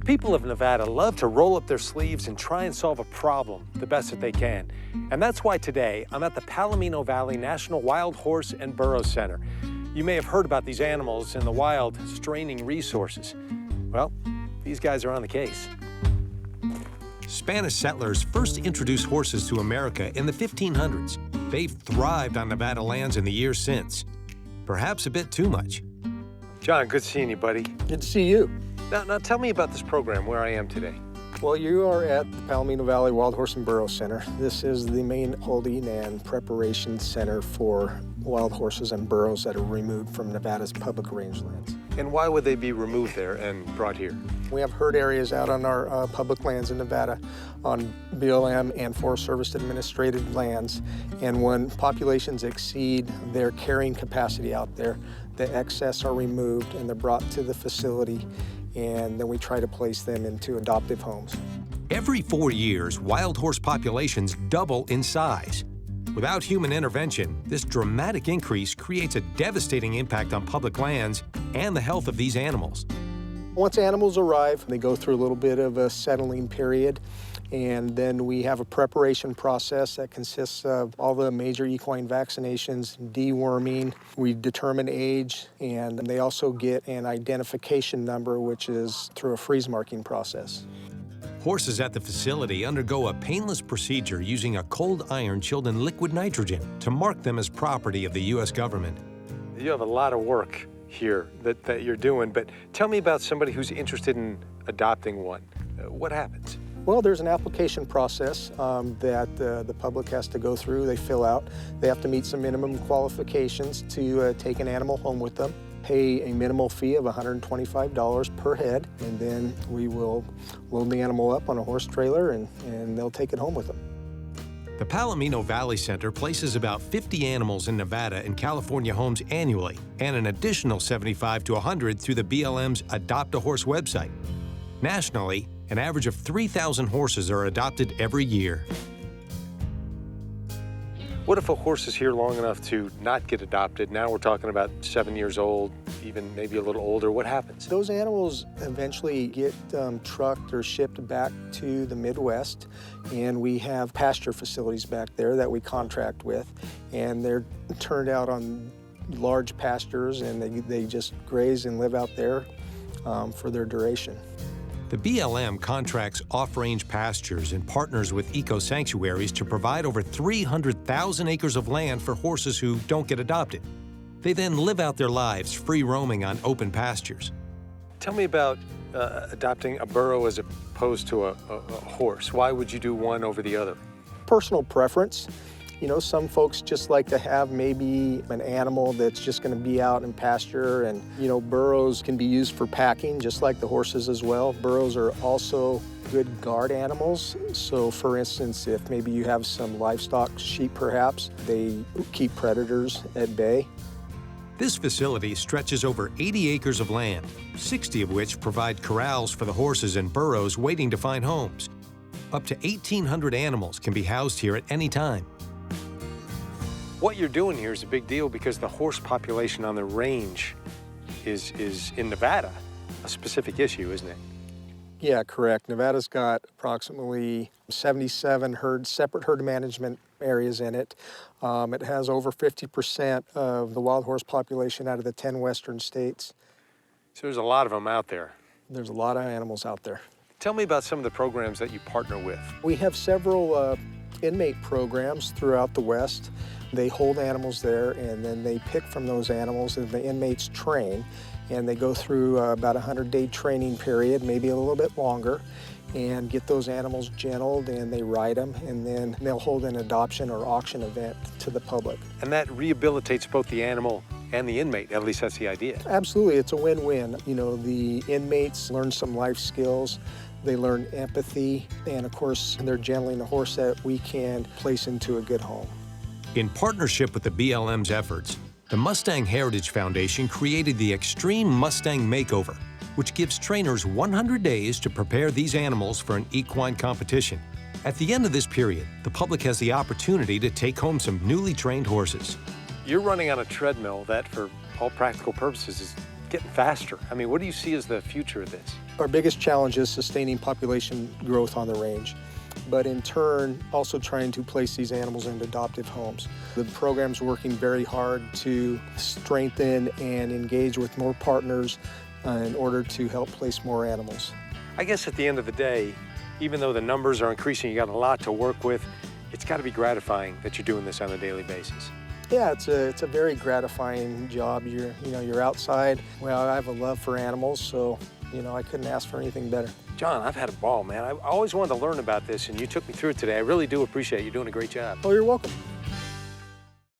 people of Nevada love to roll up their sleeves and try and solve a problem the best that they can. And that's why today I'm at the Palomino Valley National Wild Horse and Burro Center. You may have heard about these animals in the wild straining resources. Well, these guys are on the case. Spanish settlers first introduced horses to America in the 1500s. They've thrived on Nevada lands in the years since. Perhaps a bit too much. John, good seeing you, buddy. Good to see you. Now tell me about this program, where I am today. Well, you are at the Palomino Valley Wild Horse and Burro Center. This is the main holding and preparation center for wild horses and burros that are removed from Nevada's public rangelands. And why would they be removed there and brought here? We have herd areas out on our public lands in Nevada on BLM and Forest Service administrated lands. And when populations exceed their carrying capacity out there, the excess are removed and they're brought to the facility, and then we try to place them into adoptive homes. Every 4 years, wild horse populations double in size. Without human intervention, this dramatic increase creates a devastating impact on public lands and the health of these animals. Once animals arrive, they go through a little bit of a settling period, and then we have a preparation process that consists of all the major equine vaccinations, deworming. We determine age, and they also get an identification number, which is through a freeze marking process. Horses at the facility undergo a painless procedure using a cold iron chilled in liquid nitrogen to mark them as property of the U.S. government. You have a lot of work here that you're doing, but tell me about somebody who's interested in adopting one. What happens? Well, there's an application process that the public has to go through. They fill out. They have to meet some minimum qualifications to take an animal home with them, pay a minimal fee of $125 per head, and then we will load the animal up on a horse trailer and they'll take it home with them. The Palomino Valley Center places about 50 animals in Nevada and California homes annually, and an additional 75 to 100 through the BLM's Adopt a Horse website. Nationally, an average of 3,000 horses are adopted every year. What if a horse is here long enough to not get adopted? Now we're talking about 7 years old, even maybe a little older. What happens? Those animals eventually get trucked or shipped back to the Midwest, and we have pasture facilities back there that we contract with, and they're turned out on large pastures, and they just graze and live out there for their duration. The BLM contracts off-range pastures and partners with eco-sanctuaries to provide over 300,000 acres of land for horses who don't get adopted. They then live out their lives free roaming on open pastures. Tell me about adopting a burro as opposed to a horse. Why would you do one over the other? Personal preference. You know, some folks just like to have maybe an animal that's just going to be out in pasture, and, you know, burros can be used for packing just like the horses as well. Burros are also good guard animals. So for instance, if maybe you have some livestock, sheep perhaps, they keep predators at bay. This facility stretches over 80 acres of land, 60 of which provide corrals for the horses and burros waiting to find homes. Up to 1,800 animals can be housed here at any time. What you're doing here is a big deal because the horse population on the range is in Nevada a specific issue, isn't it? Yeah, correct. Nevada's got approximately 77 separate herd management areas in it. It has over 50% of the wild horse population out of the 10 western states. So there's a lot of them out there. There's a lot of animals out there. Tell me about some of the programs that you partner with. We have several inmate programs throughout the West. They hold animals there, and then they pick from those animals, and the inmates train. And they go through about a 100-day training period, maybe a little bit longer, and get those animals gentled, and they ride them, and then they'll hold an adoption or auction event to the public. And that rehabilitates both the animal and the inmate, at least that's the idea. Absolutely, it's a win-win. You know, the inmates learn some life skills, they learn empathy, and of course, they're gentling a horse that we can place into a good home. In partnership with the BLM's efforts, the Mustang Heritage Foundation created the Extreme Mustang Makeover, which gives trainers 100 days to prepare these animals for an equine competition. At the end of this period, the public has the opportunity to take home some newly trained horses. You're running on a treadmill that, for all practical purposes, is getting faster. I mean, what do you see as the future of this? Our biggest challenge is sustaining population growth on the range, but in turn, also trying to place these animals into adoptive homes. The program's working very hard to strengthen and engage with more partners in order to help place more animals. I guess at the end of the day, even though the numbers are increasing, you got a lot to work with, it's got to be gratifying that you're doing this on a daily basis. Yeah, it's a very gratifying job. You're outside. Well, I have a love for animals, so I couldn't ask for anything better. John, I've had a ball, man. I always wanted to learn about this, and you took me through it today. I really do appreciate it. You're doing a great job. Oh, you're welcome.